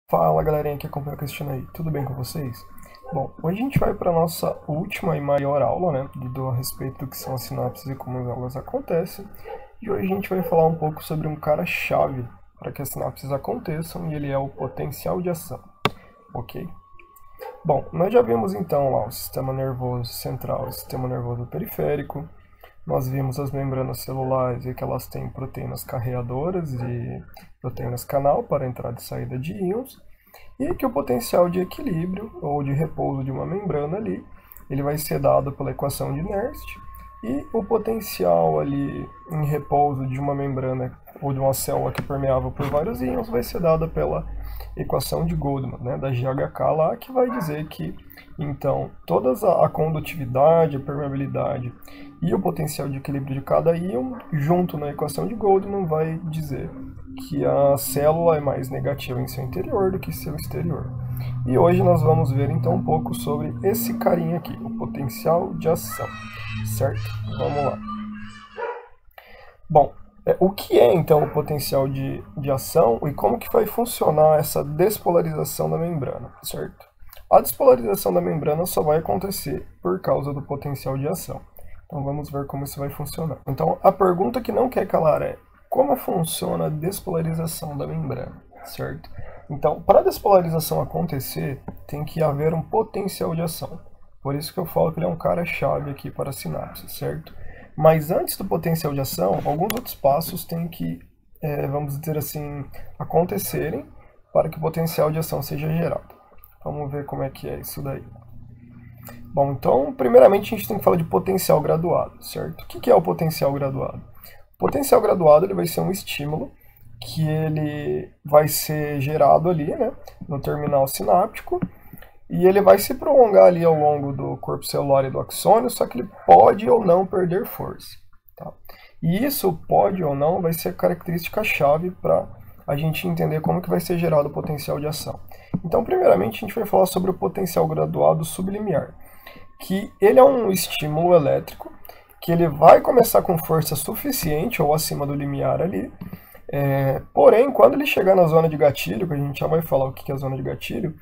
Fala galerinha que acompanha o Cristiano aí, tudo bem com vocês? Bom, hoje a gente vai para a nossa última e maior aula, né, a respeito do que são as sinapses e como elas acontecem. E hoje a gente vai falar um pouco sobre um cara-chave para que as sinapses aconteçam e ele é o potencial de ação, ok? Bom, nós já vimos então lá o sistema nervoso central e o sistema nervoso periférico. Nós vimos as membranas celulares e que elas têm proteínas carreadoras e proteínas canal para entrada e saída de íons, e que o potencial de equilíbrio ou de repouso de uma membrana ali, ele vai ser dado pela equação de Nernst, e o potencial ali em repouso de uma membrana ou de uma célula que é permeável por vários íons vai ser dada pela equação de Goldman, né, da GHK lá, que vai dizer que então toda a condutividade, a permeabilidade e o potencial de equilíbrio de cada íon, junto na equação de Goldman, vai dizer que a célula é mais negativa em seu interior do que seu exterior. E hoje nós vamos ver então um pouco sobre esse carinha aqui, o potencial de ação, certo? Vamos lá. Bom, o que é então o potencial de ação e como que vai funcionar essa despolarização da membrana, certo? A despolarização da membrana só vai acontecer por causa do potencial de ação. Então vamos ver como isso vai funcionar. Então a pergunta que não quer calar é: como funciona a despolarização da membrana, certo? Então, para a despolarização acontecer, tem que haver um potencial de ação. Por isso que eu falo que ele é um cara-chave aqui para a sinapse, certo? Mas antes do potencial de ação, alguns outros passos têm que, vamos dizer assim, acontecerem para que o potencial de ação seja gerado. Vamos ver como é que é isso daí. Bom, então, primeiramente a gente tem que falar de potencial graduado, certo? O que é o potencial graduado? O potencial graduado ele vai ser um estímulo que ele vai ser gerado ali, né, no terminal sináptico, e ele vai se prolongar ali ao longo do corpo celular e do axônio, só que ele pode ou não perder força. Tá? E isso pode ou não vai ser a característica-chave para a gente entender como que vai ser gerado o potencial de ação. Então, primeiramente, a gente vai falar sobre o potencial graduado sublimiar, que ele é um estímulo elétrico que ele vai começar com força suficiente ou acima do limiar ali, porém, quando ele chegar na zona de gatilho, que a gente já vai falar o que é a zona de gatilho,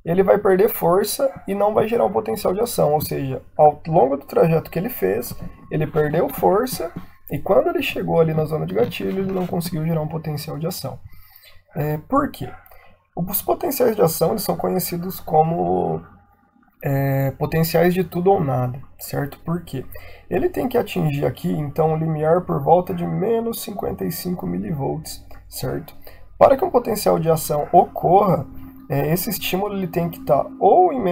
ele vai perder força e não vai gerar um potencial de ação, ou seja, ao longo do trajeto que ele fez, ele perdeu força e quando ele chegou ali na zona de gatilho, ele não conseguiu gerar um potencial de ação. Por quê? Os potenciais de ação eles são conhecidos como potenciais de tudo ou nada, certo? Por quê? Ele tem que atingir aqui, então, um limiar por volta de menos 55 milivolts, certo? Para que um potencial de ação ocorra, esse estímulo ele tem que estar ou em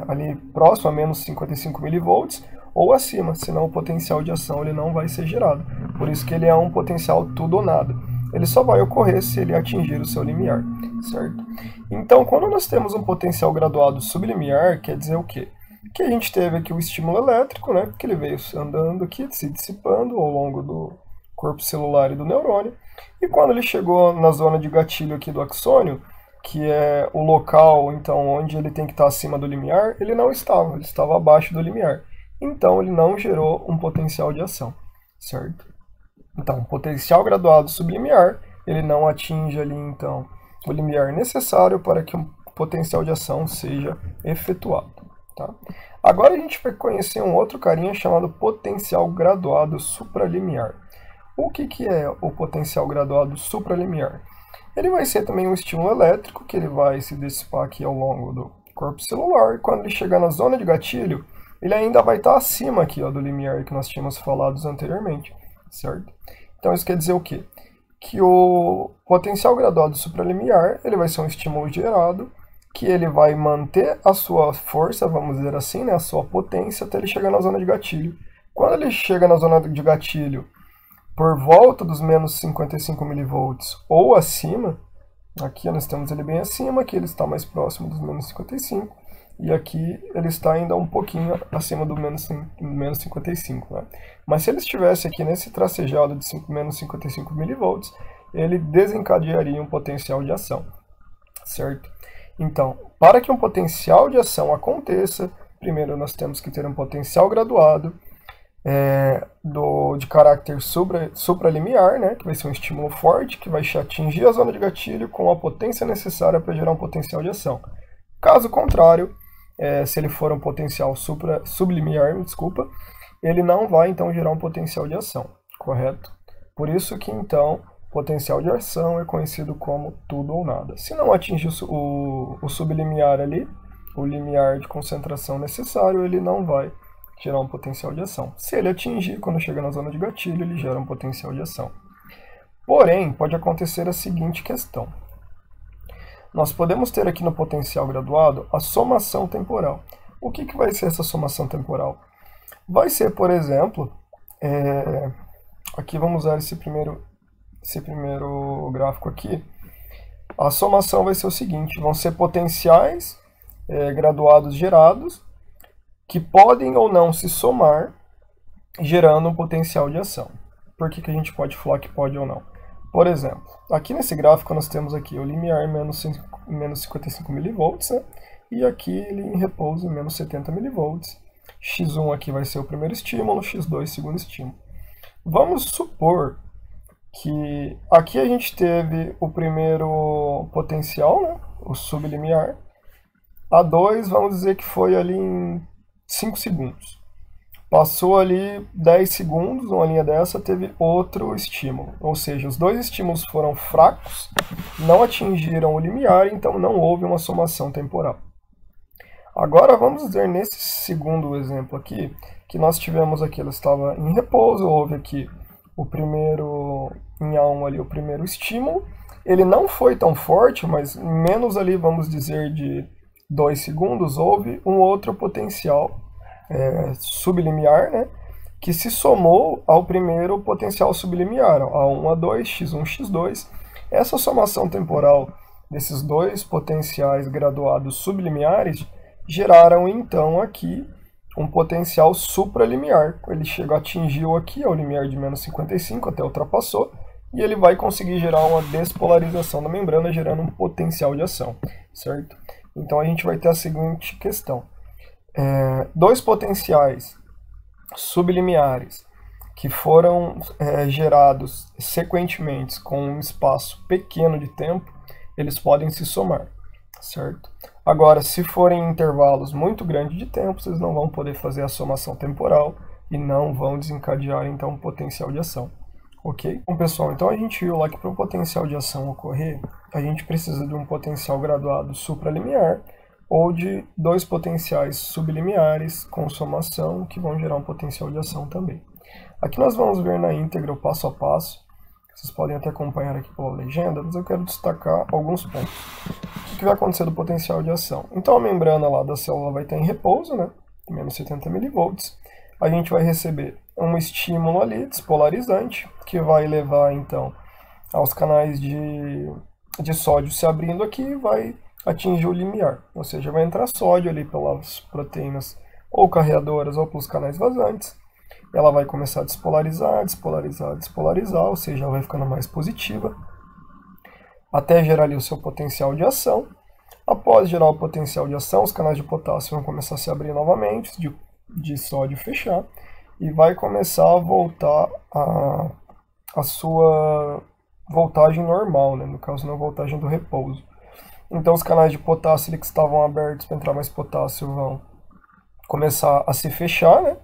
ali próximo a menos 55 milivolts ou acima, senão o potencial de ação ele não vai ser gerado. Por isso que ele é um potencial tudo ou nada. Ele só vai ocorrer se ele atingir o seu limiar, certo? Então, quando nós temos um potencial graduado sublimiar, quer dizer o quê? Que a gente teve aqui o estímulo elétrico, né? Que ele veio andando aqui, se dissipando ao longo do corpo celular e do neurônio. E quando ele chegou na zona de gatilho aqui do axônio, que é o local, então, onde ele tem que estar acima do limiar, ele não estava, ele estava abaixo do limiar. Então, ele não gerou um potencial de ação, certo? Então, potencial graduado sublimiar, ele não atinge ali, então, o limiar necessário para que um potencial de ação seja efetuado. Tá? Agora a gente vai conhecer um outro carinha chamado potencial graduado supralimiar. O que é o potencial graduado supralimiar? Ele vai ser também um estímulo elétrico, que ele vai se dissipar aqui ao longo do corpo celular, e quando ele chegar na zona de gatilho, ele ainda vai estar acima aqui, ó, do limiar que nós tínhamos falado anteriormente, certo? Então isso quer dizer o quê? Que o potencial graduado supralimiar, ele vai ser um estímulo gerado, que ele vai manter a sua força, vamos dizer assim, né, a sua potência, até ele chegar na zona de gatilho. Quando ele chega na zona de gatilho, por volta dos menos 55 milivolts ou acima, aqui nós temos ele bem acima, aqui ele está mais próximo dos menos 55, e aqui ele está ainda um pouquinho acima do menos 55. Né? Mas se ele estivesse aqui nesse tracejado de menos 55 milivolts, ele desencadearia um potencial de ação, certo? Então, para que um potencial de ação aconteça, primeiro nós temos que ter um potencial graduado, de caráter supralimiar, né, que vai ser um estímulo forte, que vai atingir a zona de gatilho com a potência necessária para gerar um potencial de ação. Caso contrário, se ele for um potencial sublimiar, desculpa, ele não vai então gerar um potencial de ação, correto? Por isso que então potencial de ação é conhecido como tudo ou nada. Se não atingir o sublimiar ali, o limiar de concentração necessário, ele não vai gerar um potencial de ação. Se ele atingir, quando chega na zona de gatilho, ele gera um potencial de ação. Porém, pode acontecer a seguinte questão. Nós podemos ter aqui no potencial graduado a somação temporal. O que vai ser essa somação temporal? Vai ser, por exemplo, aqui vamos usar esse primeiro gráfico aqui. A somação vai ser o seguinte, vão ser potenciais graduados gerados, que podem ou não se somar, gerando um potencial de ação. Por que a gente pode falar que pode ou não? Por exemplo, aqui nesse gráfico nós temos aqui o limiar menos 55 mV, né? E aqui ele em repouso em menos 70 mV. X1 aqui vai ser o primeiro estímulo, X2 segundo estímulo. Vamos supor que aqui a gente teve o primeiro potencial, né? O sublimiar. A2, vamos dizer que foi ali em 5 segundos. Passou ali 10 segundos, uma linha dessa, teve outro estímulo. Ou seja, os dois estímulos foram fracos, não atingiram o limiar, então não houve uma somação temporal. Agora vamos dizer nesse segundo exemplo aqui, que nós tivemos aqui, ela estava em repouso, houve aqui o primeiro, em A1 ali, o primeiro estímulo. Ele não foi tão forte, mas menos ali, vamos dizer, de 2 segundos, houve um outro potencial sublimiar, né, que se somou ao primeiro potencial sublimiar, A1, A2, X1, X2. Essa somação temporal desses dois potenciais graduados sublimiares geraram então aqui um potencial supralimiar. Ele atingiu aqui o limiar de menos 55, até ultrapassou, e ele vai conseguir gerar uma despolarização da membrana, gerando um potencial de ação, certo? Então a gente vai ter a seguinte questão. Dois potenciais sublimiares que foram gerados sequentemente com um espaço pequeno de tempo, eles podem se somar, certo? Agora, se forem intervalos muito grandes de tempo, vocês não vão poder fazer a somação temporal e não vão desencadear então um potencial de ação, ok? Bom, pessoal, então a gente viu lá que para o potencial de ação ocorrer, a gente precisa de um potencial graduado supralimiar ou de dois potenciais sublimiares com somação que vão gerar um potencial de ação também. Aqui nós vamos ver na íntegra o passo a passo. Vocês podem até acompanhar aqui pela legenda, mas eu quero destacar alguns pontos. O que vai acontecer do potencial de ação? Então a membrana lá da célula vai estar em repouso, né? Menos 70 mV. A gente vai receber um estímulo ali, despolarizante, que vai levar então aos canais de sódio se abrindo aqui e vai atingir o limiar, ou seja, vai entrar sódio ali pelas proteínas ou carreadoras ou pelos canais vazantes. Ela vai começar a despolarizar, despolarizar, despolarizar, ou seja, ela vai ficando mais positiva, até gerar ali o seu potencial de ação. Após gerar o potencial de ação, os canais de potássio vão começar a se abrir novamente, de sódio fechar, e vai começar a voltar a sua voltagem normal, né? No caso, não a voltagem do repouso. Então os canais de potássio que estavam abertos para entrar mais potássio vão começar a se fechar, né?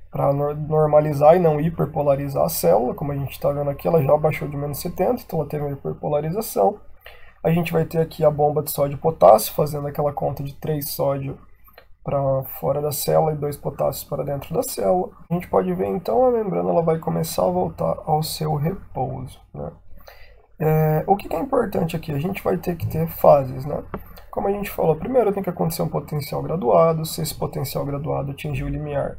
Para normalizar e não hiperpolarizar a célula. Como a gente está vendo aqui, ela já baixou de menos 70, então ela teve uma hiperpolarização. A gente vai ter aqui a bomba de sódio e potássio, fazendo aquela conta de 3 sódio para fora da célula e 2 potássios para dentro da célula. A gente pode ver então a membrana ela vai começar a voltar ao seu repouso, né? O que é importante aqui? A gente vai ter que ter fases, né? Como a gente falou, primeiro tem que acontecer um potencial graduado. Se esse potencial graduado atingir o limiar,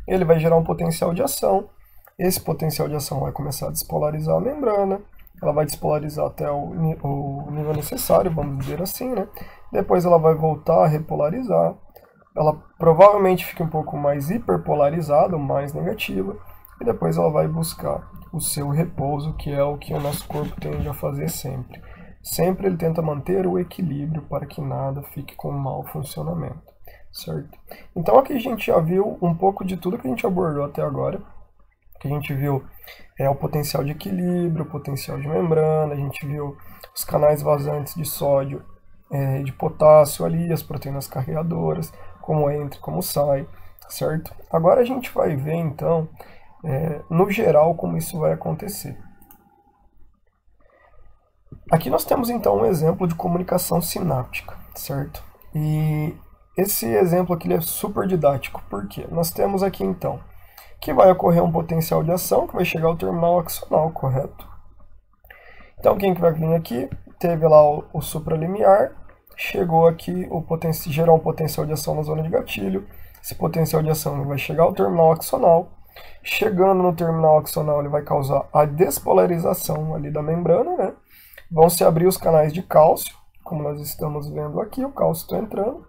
ele vai gerar um potencial de ação. Esse potencial de ação vai começar a despolarizar a membrana. Ela vai despolarizar até o nível necessário, vamos dizer assim, né? Depois ela vai voltar a repolarizar. Ela provavelmente fica um pouco mais hiperpolarizada, mais negativa. E depois ela vai buscar o seu repouso, que é o que o nosso corpo tende a fazer sempre. Sempre ele tenta manter o equilíbrio para que nada fique com mau funcionamento. certo? Então aqui a gente já viu um pouco de tudo que a gente abordou até agora, que a gente viu o potencial de equilíbrio, o potencial de membrana, a gente viu os canais vazantes de sódio e de potássio ali, as proteínas carreadoras, como entra e como sai, certo? Agora a gente vai ver então, no geral, como isso vai acontecer. Aqui nós temos então um exemplo de comunicação sináptica, certo? E esse exemplo aqui ele é super didático, porque nós temos aqui então que vai ocorrer um potencial de ação que vai chegar ao terminal axonal, correto? Então quem que vai vir aqui? Teve lá o supralimiar, chegou aqui, gerou um potencial de ação na zona de gatilho, esse potencial de ação vai chegar ao terminal axonal, chegando no terminal axonal ele vai causar a despolarização ali da membrana, né? Vão se abrir os canais de cálcio, como nós estamos vendo aqui, o cálcio está entrando.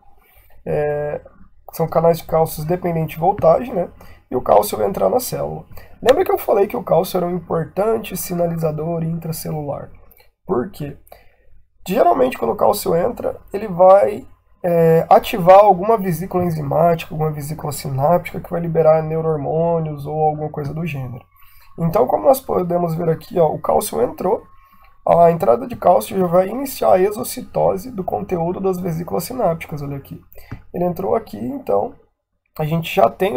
São canais de cálcio dependente de voltagem, né? E o cálcio vai entrar na célula. Lembra que eu falei que o cálcio era um importante sinalizador intracelular? Por quê? Geralmente, quando o cálcio entra, ele vai ativar alguma vesícula enzimática, alguma vesícula sináptica que vai liberar neurohormônios ou alguma coisa do gênero. Então, como nós podemos ver aqui, ó, o cálcio entrou, a entrada de cálcio já vai iniciar a exocitose do conteúdo das vesículas sinápticas, olha aqui. Ele entrou aqui, então a gente já tem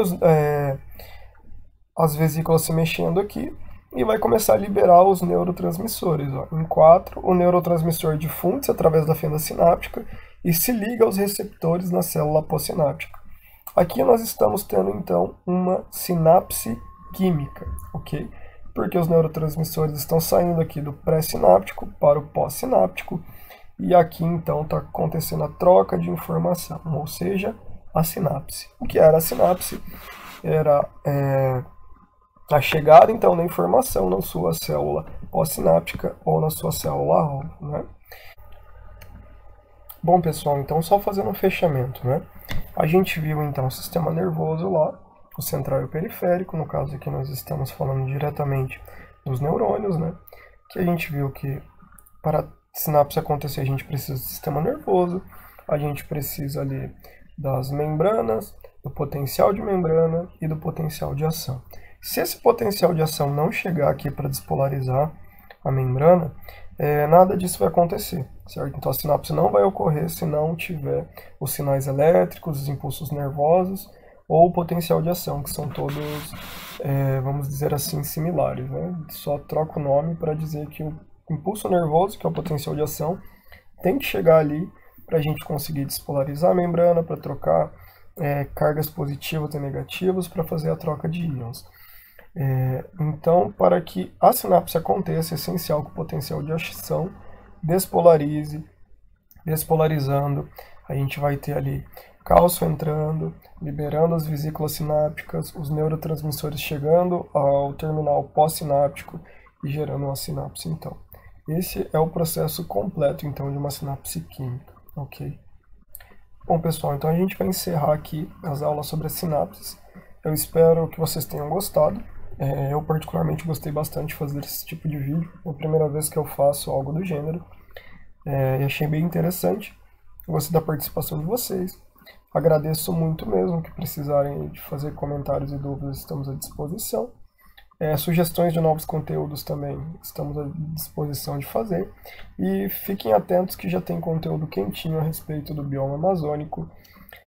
as vesículas se mexendo aqui e vai começar a liberar os neurotransmissores. Ó. Em 4, o neurotransmissor difunde-se através da fenda sináptica e se liga aos receptores na célula pós-sináptica. Aqui nós estamos tendo, então, uma sinapse química, ok? Porque os neurotransmissores estão saindo aqui do pré-sináptico para o pós-sináptico, e aqui então está acontecendo a troca de informação, ou seja, a sinapse. O que era a sinapse? Era a chegada então da informação na sua célula pós-sináptica ou na sua célula-alvo, né? Bom, pessoal, então só fazendo um fechamento, né? A gente viu então o sistema nervoso lá, o central e o periférico, no caso aqui nós estamos falando diretamente dos neurônios, né? Que a gente viu que para a sinapse acontecer a gente precisa do sistema nervoso, a gente precisa ali das membranas, do potencial de membrana e do potencial de ação. Se esse potencial de ação não chegar aqui para despolarizar a membrana, nada disso vai acontecer, certo? Então a sinapse não vai ocorrer se não tiver os sinais elétricos, os impulsos nervosos, ou o potencial de ação, que são todos, vamos dizer assim, similares, né? Só troca o nome para dizer que o impulso nervoso, que é o potencial de ação, tem que chegar ali para a gente conseguir despolarizar a membrana, para trocar cargas positivas e negativas, para fazer a troca de íons. Então, para que a sinapse aconteça, é essencial que o potencial de ação despolarize. Despolarizando, a gente vai ter ali cálcio entrando, liberando as vesículas sinápticas, os neurotransmissores chegando ao terminal pós-sináptico e gerando uma sinapse, então. Esse é o processo completo, então, de uma sinapse química, ok? Bom, pessoal, então a gente vai encerrar aqui as aulas sobre as sinapses. Eu espero que vocês tenham gostado. Eu particularmente gostei bastante de fazer esse tipo de vídeo. É a primeira vez que eu faço algo do gênero. E achei bem interessante. Gostei da participação de vocês. Agradeço muito mesmo. Que precisarem de fazer comentários e dúvidas, estamos à disposição. Sugestões de novos conteúdos também estamos à disposição de fazer. E fiquem atentos que já tem conteúdo quentinho a respeito do bioma amazônico